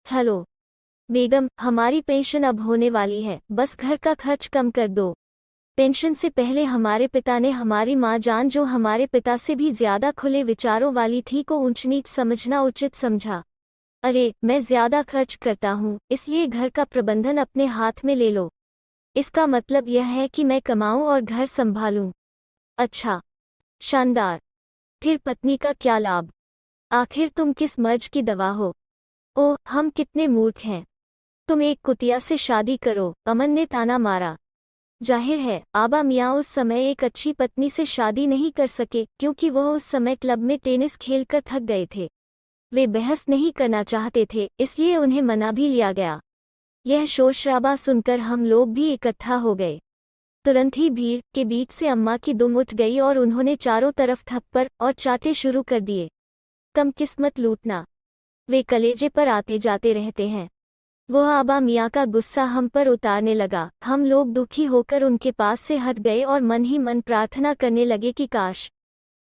Hello बेगम, हमारी pension अब होने वाली है, बस घर का खर्च कम कर दो। पेंशन से पहले हमारे पिता ने हमारी माँ जान, जो हमारे पिता से भी ज्यादा खुले विचारों वाली थी, को ऊंच नीच समझना उचित समझा। अरे, मैं ज्यादा खर्च करता हूँ, इसलिए घर का प्रबंधन अपने हाथ में ले लो। इसका मतलब यह है कि मैं कमाऊं और घर संभालूं। अच्छा, शानदार। फिर पत्नी का क्या लाभ? आखिर तुम किस मर्ज की दवा हो? ओह, हम कितने मूर्ख हैं। तुम एक कुतिया से शादी करो, अमन ने ताना मारा। जाहिर है आबा मियाँ उस समय एक अच्छी पत्नी से शादी नहीं कर सके, क्योंकि वह उस समय क्लब में टेनिस खेलकर थक गए थे। वे बहस नहीं करना चाहते थे, इसलिए उन्हें मना भी लिया गया। यह शोर शराबा सुनकर हम लोग भी इकट्ठा हो गए। तुरंत ही भीड़ के बीच से अम्मा की दुम उठ गई और उन्होंने चारों तरफ थप्पड़ और चाटे शुरू कर दिए। कम किस्मत लूटना, वे कलेजे पर आते जाते रहते हैं। वह आबा मियाँ का गुस्सा हम पर उतारने लगा। हम लोग दुखी होकर उनके पास से हट गए और मन ही मन प्रार्थना करने लगे कि काश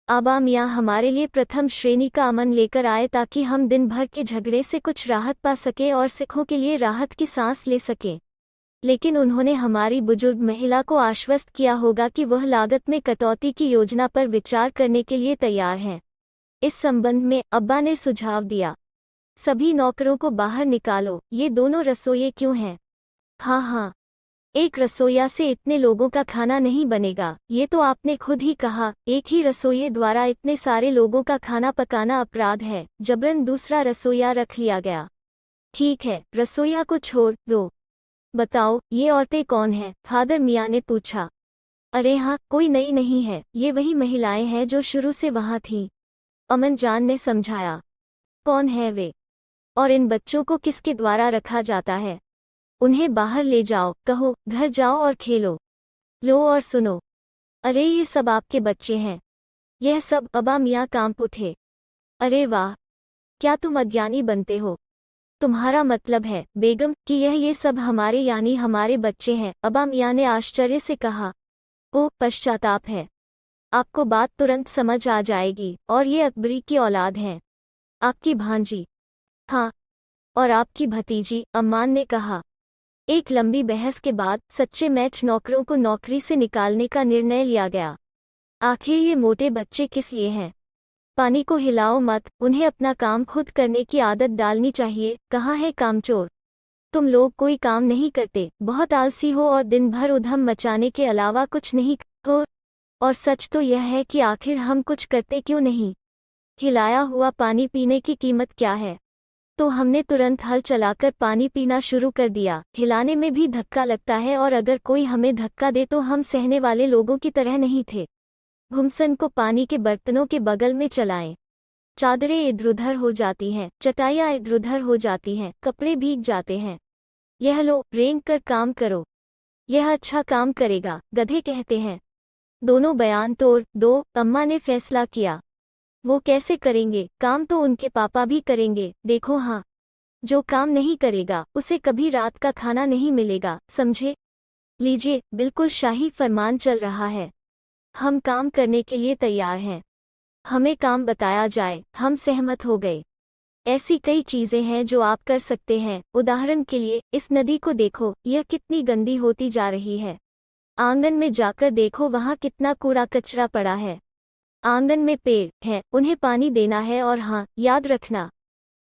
आबा मियाँ हमारे लिए प्रथम श्रेणी का अमन लेकर आए, ताकि हम दिन भर के झगड़े से कुछ राहत पा सके और सिखों के लिए राहत की सांस ले सके। लेकिन उन्होंने हमारी बुजुर्ग महिला को आश्वस्त किया होगा कि वह लागत में कटौती की योजना पर विचार करने के लिए तैयार हैं। इस संबंध में अब्बा ने सुझाव दिया, सभी नौकरों को बाहर निकालो। ये दोनों रसोइये क्यों हैं? हाँ हाँ, एक रसोइया से इतने लोगों का खाना नहीं बनेगा, ये तो आपने खुद ही कहा। एक ही रसोइये द्वारा इतने सारे लोगों का खाना पकाना अपराध है। जबरन दूसरा रसोइया रख लिया गया। ठीक है, रसोइया को छोड़ दो। बताओ, ये औरतें कौन हैं? फादर मियाँ ने पूछा। अरे हाँ, कोई नई नहीं है, ये वही महिलाएं हैं जो शुरू से वहाँ थीं, अमन जान ने समझाया। कौन है वे? और इन बच्चों को किसके द्वारा रखा जाता है? उन्हें बाहर ले जाओ, कहो घर जाओ और खेलो। लो और सुनो। अरे, ये सब आपके बच्चे हैं? यह सब? अबा मियाँ कांप उठे। अरे वाह, क्या तुम अज्ञानी बनते हो? तुम्हारा मतलब है बेगम कि ये सब हमारे यानी हमारे बच्चे हैं? अबा मियाँ ने आश्चर्य से कहा। ओ, पश्चाताप है। आपको बात तुरंत समझ आ जाएगी। और ये अकबरी की औलाद हैं, आपकी भांजी। हाँ, और आपकी भतीजी, अम्मान ने कहा। एक लंबी बहस के बाद सच्चे मैच नौकरों को नौकरी से निकालने का निर्णय लिया गया। आखिर ये मोटे बच्चे किस लिए हैं? पानी को हिलाओ मत, उन्हें अपना काम खुद करने की आदत डालनी चाहिए। कहाँ है कामचोर? तुम लोग कोई काम नहीं करते, बहुत आलसी हो और दिन भर उधम मचाने के अलावा कुछ नहीं हो। और सच तो यह है कि आखिर हम कुछ करते क्यों नहीं? हिलाया हुआ पानी पीने की कीमत क्या है? तो हमने तुरंत हल चलाकर पानी पीना शुरू कर दिया। हिलाने में भी धक्का लगता है, और अगर कोई हमें धक्का दे तो हम सहने वाले लोगों की तरह नहीं थे। घुमसन को पानी के बर्तनों के बगल में चलाएं। चादरें इधर उधर हो जाती हैं, चटाइयाँ इधर उधर हो जाती हैं, कपड़े भीग जाते हैं। यह लो, रेंग कर काम करो, यह अच्छा काम करेगा, गधे कहते हैं। दोनों बयान तोड़ दो, अम्मा ने फैसला किया। वो कैसे करेंगे? काम तो उनके पापा भी करेंगे, देखो। हाँ, जो काम नहीं करेगा उसे कभी रात का खाना नहीं मिलेगा, समझे? लीजिए, बिल्कुल शाही फरमान चल रहा है। हम काम करने के लिए तैयार हैं। हमें काम बताया जाए। हम सहमत हो गए। ऐसी कई चीजें हैं जो आप कर सकते हैं। उदाहरण के लिए, इस नदी को देखो, यह कितनी गंदी होती जा रही है। आंगन में जाकर देखो, वहाँ कितना कूड़ा कचरा पड़ा है। आंगन में पेड़ हैं, उन्हें पानी देना है। और हाँ, याद रखना,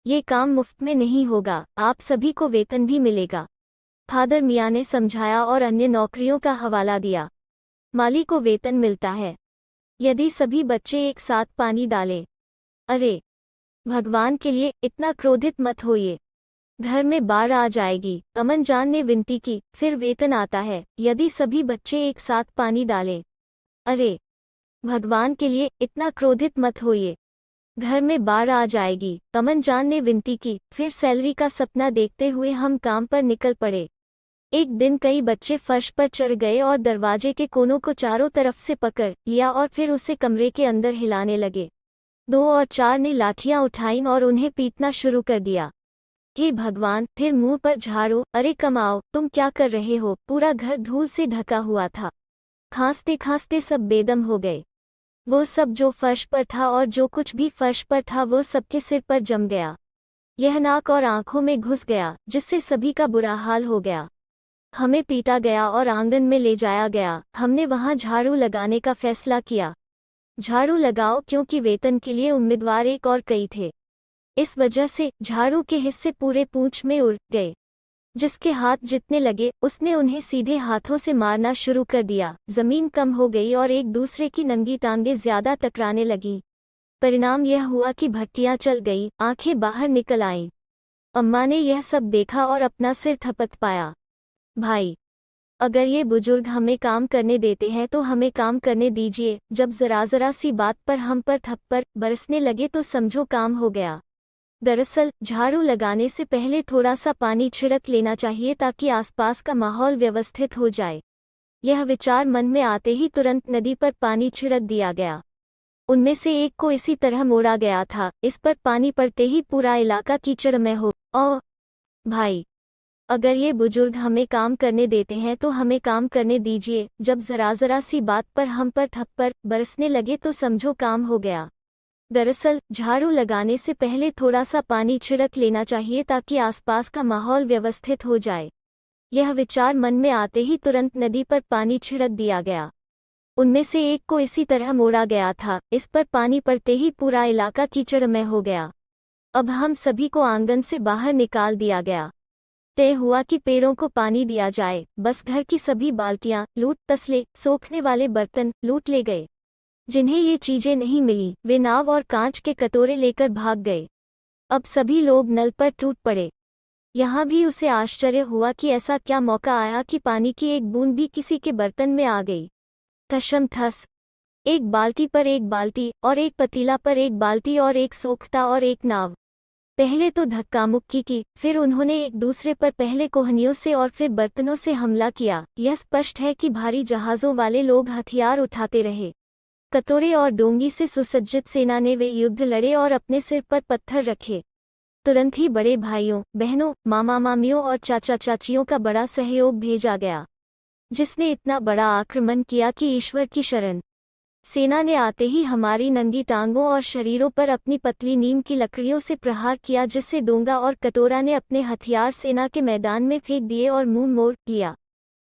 ये काम मुफ्त में नहीं होगा, आप सभी को वेतन भी मिलेगा। फादर मियाँ ने समझाया और अन्य नौकरियों का हवाला दिया। माली को वेतन मिलता है यदि सभी बच्चे एक साथ पानी डालें। अरे भगवान के लिए, इतना क्रोधित मत होइए, घर में बाढ़ आ जाएगी, अमन जान ने विनती की। फिर वेतन आता है यदि सभी बच्चे एक साथ पानी डालें। अरे भगवान के लिए, इतना क्रोधित मत होइए, घर में बाढ़ आ जाएगी, अमन जान ने विनती की। फिर सैलरी का सपना देखते हुए हम काम पर निकल पड़े। एक दिन कई बच्चे फर्श पर चढ़ गए और दरवाजे के कोनों को चारों तरफ से पकड़ लिया और फिर उसे कमरे के अंदर हिलाने लगे। 2 और 4 ने लाठियां उठाईं और उन्हें पीटना शुरू कर दिया। हे भगवान! फिर मुंह पर झाड़ू। अरे कमाओ, तुम क्या कर रहे हो? पूरा घर धूल से ढका हुआ था। खांसते खांसते सब बेदम हो गए। वो सब जो फर्श पर था और जो कुछ भी फर्श पर था वो सबके सिर पर जम गया। यह नाक और आंखों में घुस गया, जिससे सभी का बुरा हाल हो गया। हमें पीटा गया और आंगन में ले जाया गया। हमने वहां झाड़ू लगाने का फैसला किया। झाड़ू लगाओ, क्योंकि वेतन के लिए उम्मीदवार एक और कई थे। इस वजह से झाड़ू के हिस्से पूरे पूंछ में उड़ गए। जिसके हाथ जितने लगे उसने उन्हें सीधे हाथों से मारना शुरू कर दिया। जमीन कम हो गई और एक दूसरे की नंगी टांगें ज्यादा टकराने लगी। परिणाम यह हुआ कि भट्टियां चल गई, आंखें बाहर निकल आईं। अम्मा ने यह सब देखा और अपना सिर थपथ पाया। भाई, अगर ये बुजुर्ग हमें काम करने देते हैं तो हमें काम करने दीजिए। जब जरा सी बात पर हम पर थप्पड़ बरसने लगे तो समझो काम हो गया। दरअसल झाड़ू लगाने से पहले थोड़ा सा पानी छिड़क लेना चाहिए ताकि आसपास का माहौल व्यवस्थित हो जाए। यह विचार मन में आते ही तुरंत नदी पर पानी छिड़क दिया गया। उनमें से एक को इसी तरह मोड़ा गया था। इस पर पानी पड़ते ही पूरा इलाका कीचड़ में हो। ओ भाई, अगर ये बुजुर्ग हमें काम करने देते हैं तो हमें काम करने दीजिए। जब जरा सी बात पर हम पर थप्पड़ बरसने लगे तो समझो काम हो गया। दरअसल झाड़ू लगाने से पहले थोड़ा सा पानी छिड़क लेना चाहिए ताकि आसपास का माहौल व्यवस्थित हो जाए। यह विचार मन में आते ही तुरंत नदी पर पानी छिड़क दिया गया। उनमें से एक को इसी तरह मोड़ा गया था। इस पर पानी पड़ते ही पूरा इलाका कीचड़ में हो गया। अब हम सभी को आंगन से बाहर निकाल दिया गया। तय हुआ कि पेड़ों को पानी दिया जाए। बस घर की सभी बाल्टियां, लूट तसले, सोखने वाले बर्तन लूट ले गए। जिन्हें ये चीजें नहीं मिली वे नाव और कांच के कटोरे लेकर भाग गए। अब सभी लोग नल पर टूट पड़े। यहाँ भी उसे आश्चर्य हुआ कि ऐसा क्या मौका आया कि पानी की एक बूंद भी किसी के बर्तन में आ गई। थशम थस, एक बाल्टी पर एक बाल्टी और एक पतीला पर एक बाल्टी और एक सोखता और एक नाव। पहले तो धक्का मुक्की की, फिर उन्होंने एक दूसरे पर पहले कोहनियों से और फिर बर्तनों से हमला किया। यह स्पष्ट है कि भारी जहाज़ों वाले लोग हथियार उठाते रहे। कटोरे और डोंगी से सुसज्जित सेना ने वे युद्ध लड़े और अपने सिर पर पत्थर रखे। तुरंत ही बड़े भाइयों, बहनों, मामा मामियों और चाचा चाचियों का बड़ा सहयोग भेजा गया, जिसने इतना बड़ा आक्रमण किया कि ईश्वर की शरण। सेना ने आते ही हमारी नंगी टांगों और शरीरों पर अपनी पतली नीम की लकड़ियों से प्रहार किया, जिससे डोंगा और कटोरा ने अपने हथियार सेना के मैदान में फेंक दिए और मुंह मोड़ लिया।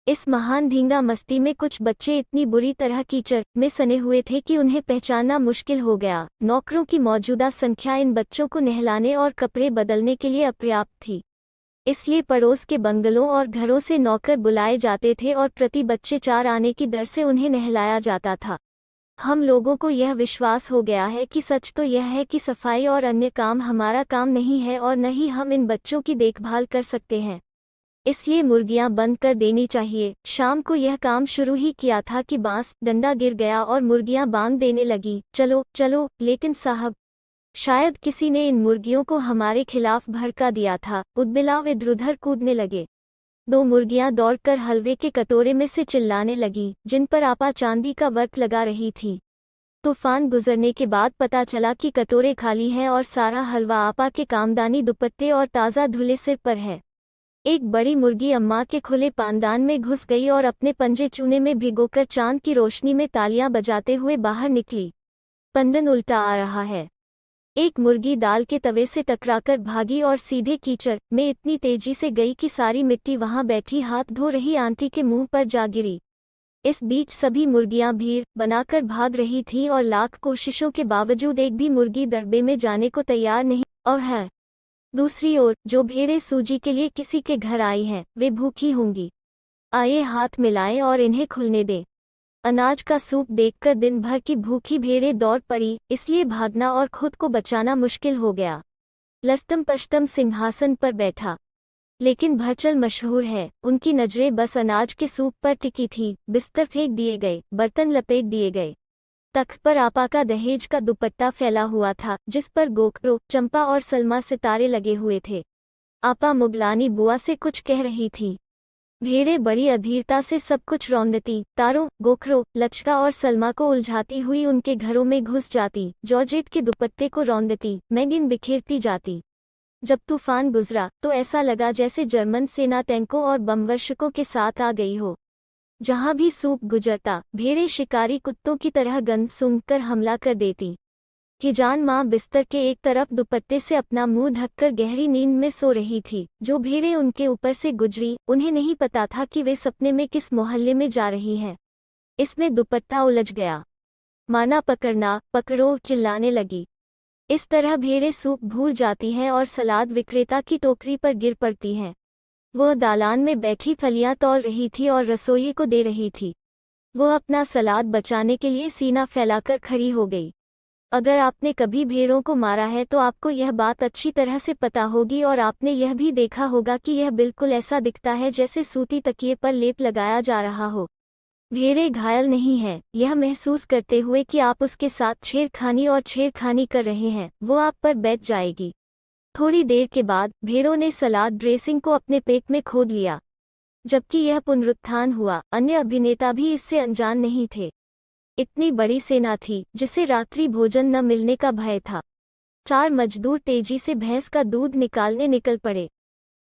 इस महान धींगा मस्ती में कुछ बच्चे इतनी बुरी तरह कीचड़ में सने हुए थे कि उन्हें पहचानना मुश्किल हो गया। नौकरों की मौजूदा संख्या इन बच्चों को नहलाने और कपड़े बदलने के लिए अपर्याप्त थी। इसलिए पड़ोस के बंगलों और घरों से नौकर बुलाए जाते थे और प्रति बच्चे 4 आने की दर से उन्हें नहलाया जाता था। हम लोगों को यह विश्वास हो गया है कि सच तो यह है कि सफाई और अन्य काम हमारा काम नहीं है और न ही हम इन बच्चों की देखभाल कर सकते हैं। इसलिए मुर्गियां बंद कर देनी चाहिए। शाम को यह काम शुरू ही किया था कि बांस डंडा गिर गया और मुर्गियां बांग देने लगी, चलो चलो। लेकिन साहब, शायद किसी ने इन मुर्गियों को हमारे खिलाफ भड़का दिया था। उदबिलाव इधर-उधर कूदने लगे। 2 मुर्गियां दौड़कर हलवे के कटोरे में से चिल्लाने लगी, जिन पर आपा चांदी का वर्क लगा रही थी। तूफान गुजरने के बाद पता चला कि कटोरे खाली हैं और सारा हलवा आपा के कामदानी दुपट्टे और ताज़ा धुले सिर पर है। एक बड़ी मुर्गी अम्मा के खुले पानदान में घुस गई और अपने पंजे चूने में भिगोकर चांद की रोशनी में तालियां बजाते हुए बाहर निकली। पंदन उल्टा आ रहा है। एक मुर्गी दाल के तवे से टकराकर भागी और सीधे कीचड़ में इतनी तेजी से गई कि सारी मिट्टी वहां बैठी हाथ धो रही आंटी के मुंह पर जा गिरी। इस बीच सभी मुर्गियां भीड़ बनाकर भाग रही थीं और लाख कोशिशों के बावजूद एक भी मुर्गी दड़बे में जाने को तैयार नहीं। और है दूसरी ओर जो भेड़ें सूजी के लिए किसी के घर आई हैं, वे भूखी होंगी। आइए हाथ मिलाएं और इन्हें खुलने दें। अनाज का सूप देखकर दिन भर की भूखी भेड़ें दौड़ पड़ी, इसलिए भागना और खुद को बचाना मुश्किल हो गया। लस्तम पश्तम सिंहासन पर बैठा, लेकिन भरचल मशहूर है। उनकी नजरें बस अनाज के सूप पर टिकी थी। बिस्तर फेंक दिए गए, बर्तन लपेट दिए गए। तख्त पर आपा का दहेज का दुपट्टा फैला हुआ था, जिस पर गोखरो, चंपा और सलमा सितारे लगे हुए थे। आपा मुगलानी बुआ से कुछ कह रही थी। भेड़ें बड़ी अधीरता से सब कुछ रौंदती, तारों, गोखरो, लचका और सलमा को उलझाती हुई उनके घरों में घुस जाती, जॉर्जेट के दुपट्टे को रौंदती, मैगिन बिखेरती जाती। जब तूफान गुजरा तो ऐसा लगा जैसे जर्मन सेना टैंकों और बमवर्षकों के साथ आ गई हो। जहां भी सूप गुजरता, भेड़ें शिकारी कुत्तों की तरह गंध सूंघकर हमला कर देती। हिजान माँ बिस्तर के एक तरफ दुपट्टे से अपना मुंह ढककर गहरी नींद में सो रही थी। जो भेड़ें उनके ऊपर से गुजरी, उन्हें नहीं पता था कि वे सपने में किस मोहल्ले में जा रही हैं। इसमें दुपट्टा उलझ गया। माना पकड़ना, पकड़ो, चिल्लाने लगी। इस तरह भेड़ें सूप भूल जाती हैं और सलाद विक्रेता की टोकरी पर गिर पड़ती हैं। वह दालान में बैठी फलियां तौल रही थी और रसोई को दे रही थी। वह अपना सलाद बचाने के लिए सीना फैलाकर खड़ी हो गई। अगर आपने कभी भेड़ों को मारा है तो आपको यह बात अच्छी तरह से पता होगी और आपने यह भी देखा होगा कि यह बिल्कुल ऐसा दिखता है जैसे सूती तकिए पर लेप लगाया जा रहा हो। भेड़ें घायल नहीं हैं, यह महसूस करते हुए कि आप उसके साथ छेड़खानी कर रहे हैं, वो आप पर बैठ जाएगी। थोड़ी देर के बाद भेड़ों ने सलाद ड्रेसिंग को अपने पेट में खोद लिया। जबकि यह पुनरुत्थान हुआ, अन्य अभिनेता भी इससे अनजान नहीं थे। इतनी बड़ी सेना थी जिसे रात्रि भोजन न मिलने का भय था। 4 मजदूर तेजी से भैंस का दूध निकालने निकल पड़े।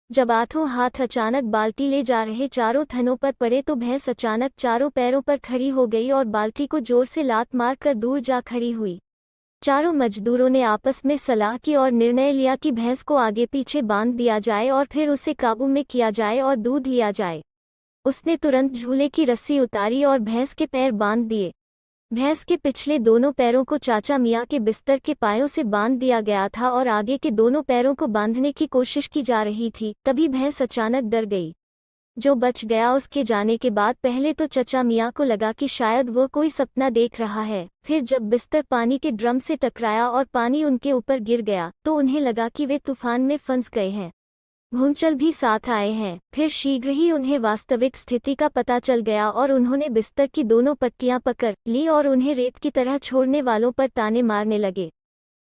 जब 8 हाथ अचानक बाल्टी ले जा रहे चारों थनों पर पड़े तो भैंस अचानक चारों पैरों पर खड़ी हो गई और बाल्टी को जोर से लात मारकर दूर जा खड़ी हुई। चारों मजदूरों ने आपस में सलाह की और निर्णय लिया कि भैंस को आगे पीछे बांध दिया जाए और फिर उसे काबू में किया जाए और दूध लिया जाए। उसने तुरंत झूले की रस्सी उतारी और भैंस के पैर बांध दिए। भैंस के पिछले दोनों पैरों को चाचा मियाँ के बिस्तर के पायों से बांध दिया गया था और आगे के दोनों पैरों को बांधने की कोशिश की जा रही थी। तभी भैंस अचानक डर गई। जो बच गया उसके जाने के बाद पहले तो चचा मियाँ को लगा कि शायद वह कोई सपना देख रहा है। फिर जब बिस्तर पानी के ड्रम से टकराया और पानी उनके ऊपर गिर गया तो उन्हें लगा कि वे तूफान में फंस गए हैं। भूंचल भी साथ आए हैं। फिर शीघ्र ही उन्हें वास्तविक स्थिति का पता चल गया और उन्होंने बिस्तर की दोनों पट्टियां पकड़ ली और उन्हें रेत की तरह छोड़ने वालों पर ताने मारने लगे।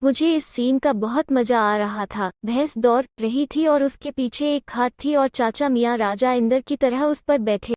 मुझे इस सीन का बहुत मजा आ रहा था। भैंस दौड़ रही थी और उसके पीछे एक खाट थी और चाचा मियाँ राजा इंदर की तरह उस पर बैठे